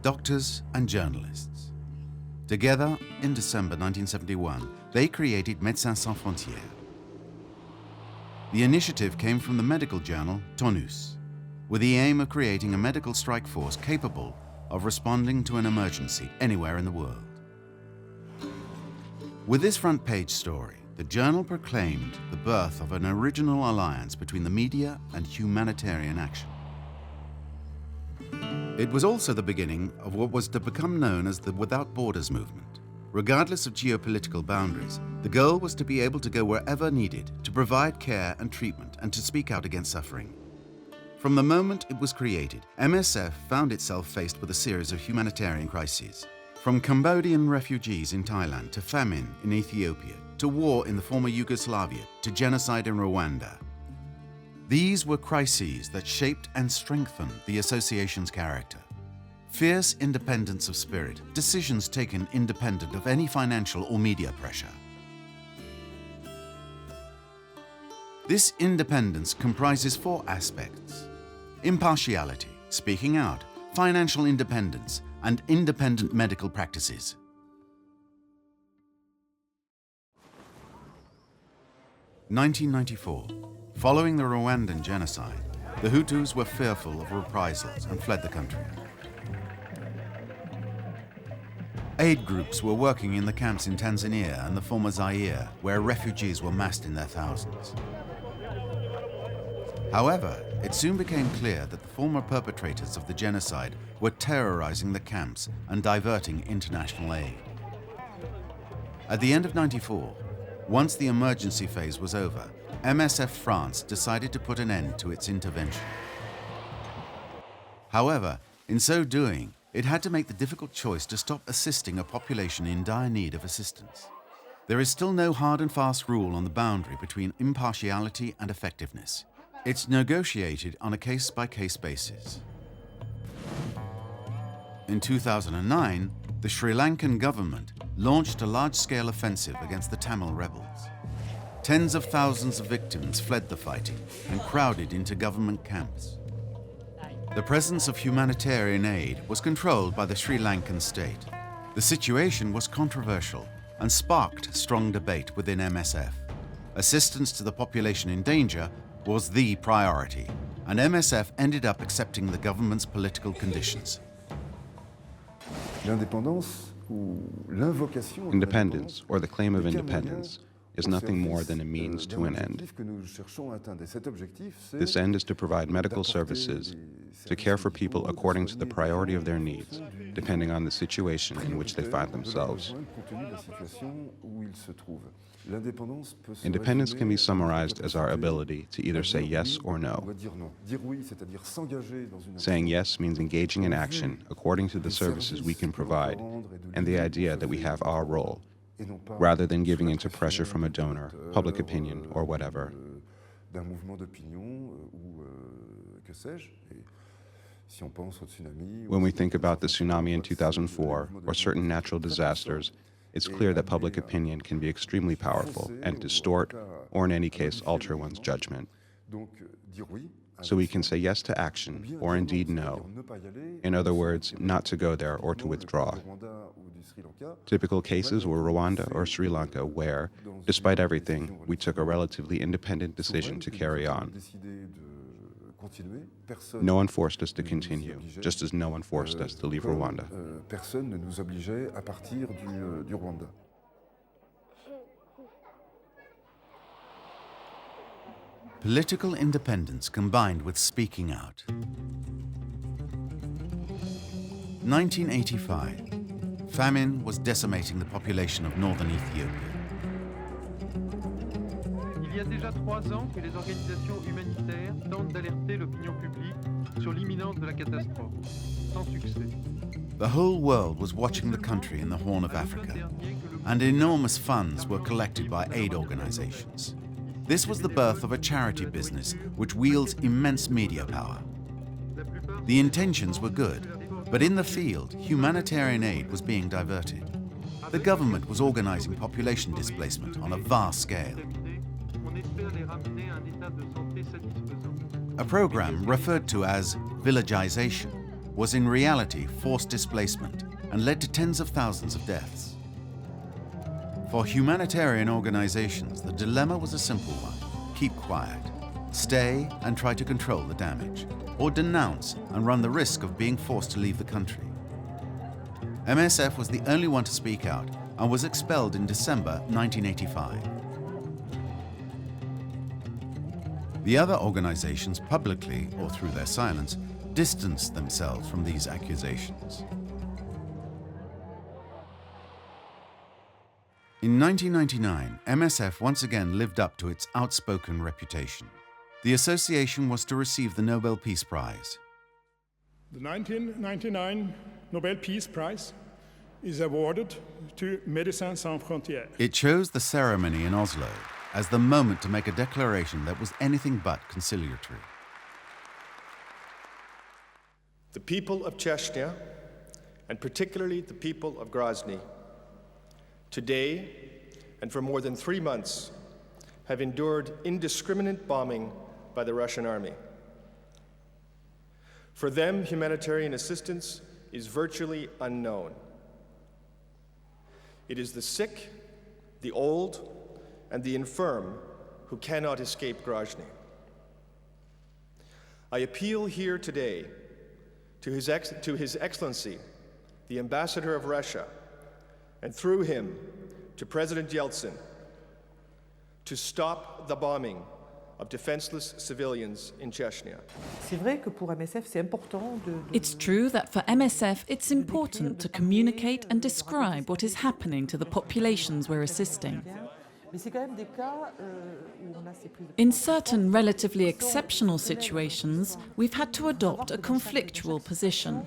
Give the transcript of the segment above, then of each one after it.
Doctors and journalists. Together, in December 1971, they created Médecins Sans Frontières. The initiative came from the medical journal Tonus, with the aim of creating a medical strike force capable of responding to an emergency anywhere in the world. With this front page story, the journal proclaimed the birth of an original alliance between the media and humanitarian action. It was also the beginning of what was to become known as the Without Borders movement. Regardless of geopolitical boundaries, the goal was to be able to go wherever needed to provide care and treatment and to speak out against suffering. From the moment it was created, MSF found itself faced with a series of humanitarian crises. From Cambodian refugees in Thailand to famine in Ethiopia, to war in the former Yugoslavia, to genocide in Rwanda. These were crises that shaped and strengthened the association's character. Fierce independence of spirit, decisions taken independent of any financial or media pressure. This independence comprises 4 aspects: impartiality, speaking out, financial independence, and independent medical practices. (1994). Following the Rwandan genocide, the Hutus were fearful of reprisals and fled the country. Aid groups were working in the camps in Tanzania and the former Zaire, where refugees were massed in their thousands. However, it soon became clear that the former perpetrators of the genocide were terrorizing the camps and diverting international aid. At the end of '94, once the emergency phase was over, MSF France decided to put an end to its intervention. However, in so doing, it had to make the difficult choice to stop assisting a population in dire need of assistance. There is still no hard and fast rule on the boundary between impartiality and effectiveness. It's negotiated on a case-by-case basis. In 2009, the Sri Lankan government launched a large-scale offensive against the Tamil rebels. Tens of thousands of victims fled the fighting and crowded into government camps. The presence of humanitarian aid was controlled by the Sri Lankan state. The situation was controversial and sparked strong debate within MSF. Assistance to the population in danger was the priority, and MSF ended up accepting the government's political conditions. Independence, or the claim of independence, is nothing more than a means to an end. This end is to provide medical services, to care for people according to the priority of their needs, depending on the situation in which they find themselves. Independence can be summarized as our ability to either say yes or no. Saying yes means engaging in action according to the services we can provide and the idea that we have our role, rather than giving into pressure from a donor, public opinion, or whatever. When we think about the tsunami in 2004 or certain natural disasters, it's clear that public opinion can be extremely powerful and distort, or in any case, alter one's judgment. So we can say yes to action, or indeed no. In other words, not to go there or to withdraw. Typical cases were Rwanda or Sri Lanka, where, despite everything, we took a relatively independent decision to carry on. No one forced us to continue, just as no one forced us to leave Rwanda. Political independence combined with speaking out. 1985. Famine was decimating the population of northern Ethiopia. Il y a déjà 3 ans que les organisations humanitaires tentent d'alerter l'opinion publique sur l'imminence de la catastrophe, sans succès. The whole world was watching the country in the Horn of Africa, and enormous funds were collected by aid organizations. This was the birth of a charity business which wields immense media power. The intentions were good, but in the field, humanitarian aid was being diverted. The government was organizing population displacement on a vast scale. A program referred to as villagization was in reality forced displacement and led to tens of thousands of deaths. For humanitarian organizations, the dilemma was a simple one. Keep quiet, stay and try to control the damage, or denounce and run the risk of being forced to leave the country. MSF was the only one to speak out and was expelled in December 1985. The other organizations publicly, or through their silence, distanced themselves from these accusations. In 1999, MSF once again lived up to its outspoken reputation. The association was to receive the Nobel Peace Prize. The 1999 Nobel Peace Prize is awarded to Médecins Sans Frontières. It chose the ceremony in Oslo as the moment to make a declaration that was anything but conciliatory. The people of Chechnya, and particularly the people of Grozny, today and for more than 3 months, have endured indiscriminate bombing by the Russian army. For them, humanitarian assistance is virtually unknown. It is the sick, the old, and the infirm who cannot escape Grozny. I appeal here today to His Excellency, the Ambassador of Russia, and through him to President Yeltsin, to stop the bombing of defenseless civilians in Chechnya. It's true that for MSF it's important to communicate and describe what is happening to the populations we're assisting. In certain relatively exceptional situations, we've had to adopt a conflictual position.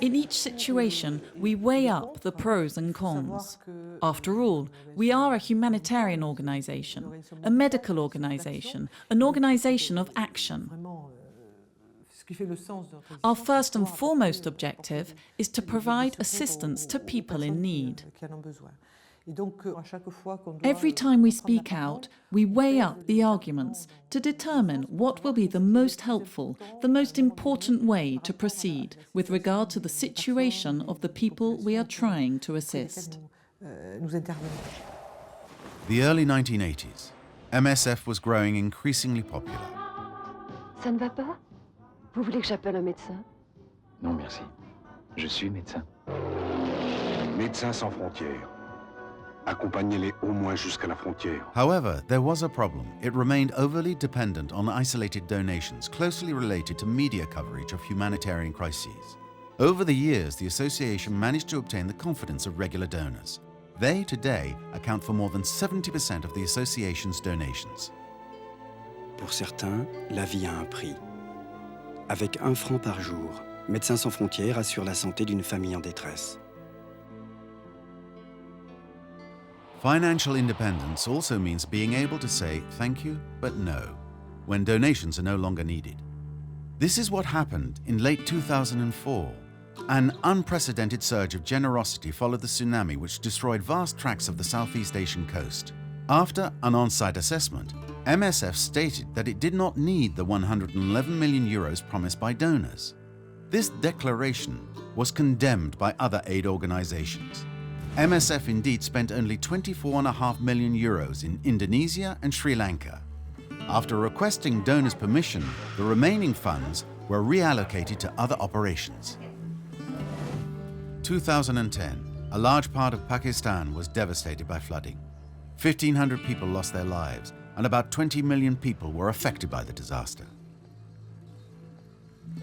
In each situation, we weigh up the pros and cons. After all, we are a humanitarian organization, a medical organization, an organization of action. Our first and foremost objective is to provide assistance to people in need. Every time we speak out, we weigh up the arguments to determine what will be the most helpful, the most important way to proceed with regard to the situation of the people we are trying to assist. The early 1980s, MSF was growing increasingly popular. Ça ne va pas? Vous voulez que j'appelle un médecin? Non, merci. Je suis médecin. Médecins sans frontières. Accompagnez-les au moins jusqu'à la frontière. However, there was a problem. It remained overly dependent on isolated donations closely related to media coverage of humanitarian crises. Over the years, the association managed to obtain the confidence of regular donors. They, today, account for more than 70% of the association's donations. Pour certains, la vie a un prix. Avec 1 franc par jour, Médecins sans frontières assure la santé d'une famille en détresse. Financial independence also means being able to say thank you, but no, when donations are no longer needed. This is what happened in late 2004. An unprecedented surge of generosity followed the tsunami which destroyed vast tracts of the Southeast Asian coast. After an on-site assessment, MSF stated that it did not need the 111 million euros promised by donors. This declaration was condemned by other aid organizations. MSF indeed spent only 24.5 million euros in Indonesia and Sri Lanka. After requesting donors' permission, the remaining funds were reallocated to other operations. 2010, a large part of Pakistan was devastated by flooding. 1,500 people lost their lives, and about 20 million people were affected by the disaster.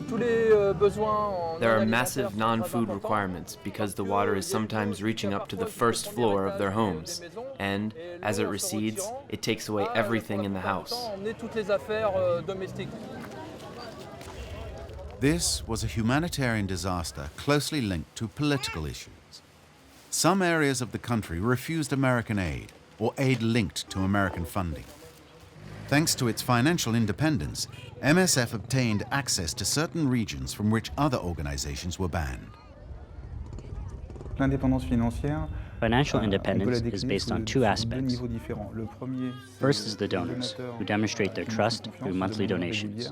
There are massive non-food requirements because the water is sometimes reaching up to the first floor of their homes, and as it recedes, it takes away everything in the house. This was a humanitarian disaster closely linked to political issues. Some areas of the country refused American aid, or aid linked to American funding. Thanks to its financial independence, MSF obtained access to certain regions from which other organizations were banned. Financial independence is based on 2 aspects. First is the donors, who demonstrate their trust through monthly donations.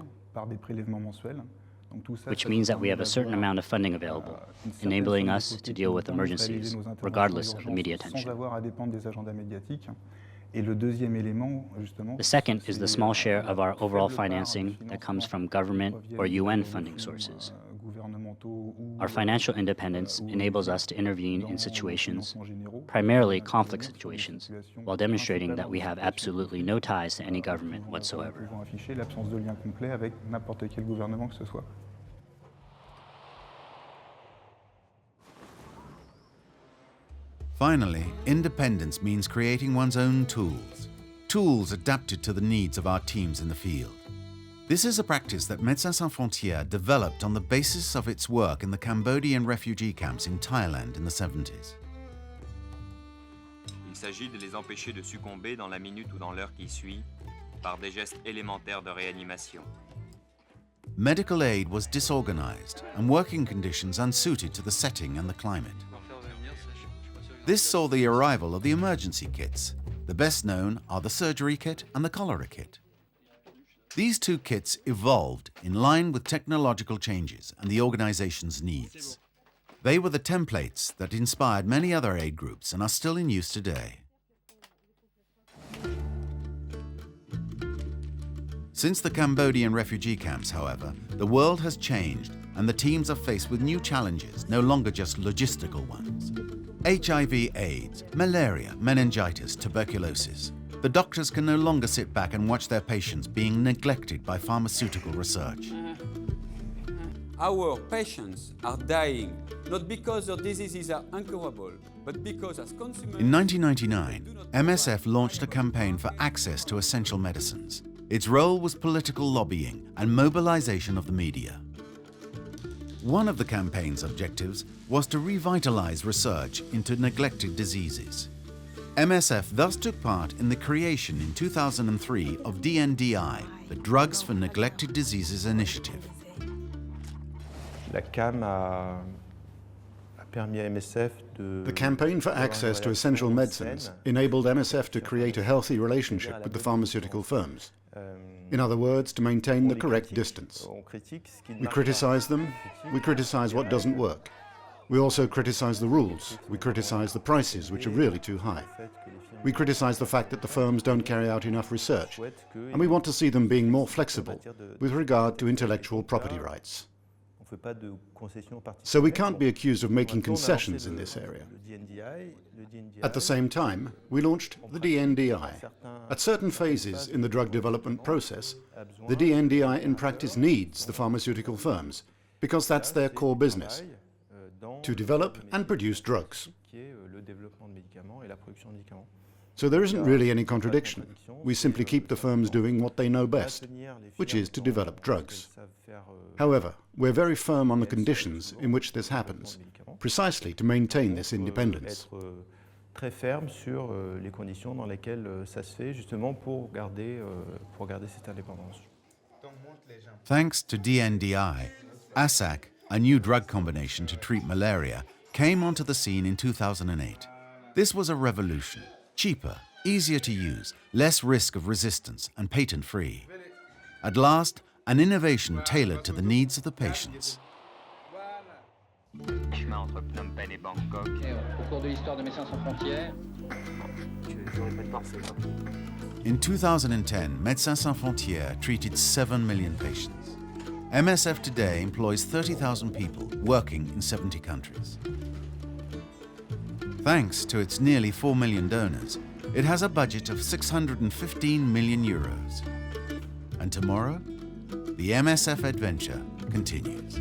which means that we have a certain amount of funding available, enabling us to deal with emergencies, regardless of the media attention. The second is the small share of our overall financing that comes from government or UN funding sources. Our financial independence enables us to intervene in situations, primarily conflict situations, while demonstrating that we have absolutely no ties to any government whatsoever. Finally, independence means creating one's own tools, tools adapted to the needs of our teams in the field. This is a practice that Médecins Sans Frontières developed on the basis of its work in the Cambodian refugee camps in Thailand in the 70s. Il s'agit de les empêcher de succomber dans la minute ou dans l'heure qui suit par des gestes élémentaires de réanimation. Medical aid was disorganized and working conditions unsuited to the setting and the climate. This saw the arrival of the emergency kits. The best known are the surgery kit and the cholera kit. These two kits evolved in line with technological changes and the organization's needs. They were the templates that inspired many other aid groups and are still in use today. Since the Cambodian refugee camps, however, the world has changed and the teams are faced with new challenges, no longer just logistical ones. HIV/AIDS, malaria, meningitis, tuberculosis. The doctors can no longer sit back and watch their patients being neglected by pharmaceutical research. Our patients are dying, not because their diseases are incurable, but because as consumers... In 1999, MSF launched a campaign for access to essential medicines. Its role was political lobbying and mobilization of the media. One of the campaign's objectives was to revitalize research into neglected diseases. MSF thus took part in the creation in 2003 of DNDI, the Drugs for Neglected Diseases Initiative. The campaign for access to essential medicines enabled MSF to create a healthy relationship with the pharmaceutical firms. In other words, to maintain the correct distance. We criticize them, we criticize what doesn't work. We also criticize the rules, we criticize the prices, which are really too high. We criticize the fact that the firms don't carry out enough research, and we want to see them being more flexible with regard to intellectual property rights. So we can't be accused of making concessions in this area. At the same time, we launched the DNDI. At certain phases in the drug development process, the DNDI in practice needs the pharmaceutical firms, because that's their core business, to develop and produce drugs. So there isn't really any contradiction. We simply keep the firms doing what they know best, which is to develop drugs. However, we're very firm on the conditions in which this happens, precisely to maintain this independence. Très ferme sur les conditions dans lesquelles ça se fait, justement pour garder cette indépendance. Thanks to DNDI, ASAC, a new drug combination to treat malaria, came onto the scene in 2008. This was a revolution. Cheaper, easier to use, less risk of resistance, and patent-free. At last, an innovation tailored to the needs of the patients. In 2010, Médecins Sans Frontières treated 7 million patients. MSF today employs 30,000 people working in 70 countries. Thanks to its nearly 4 million donors, it has a budget of 615 million euros. And tomorrow, the MSF adventure continues.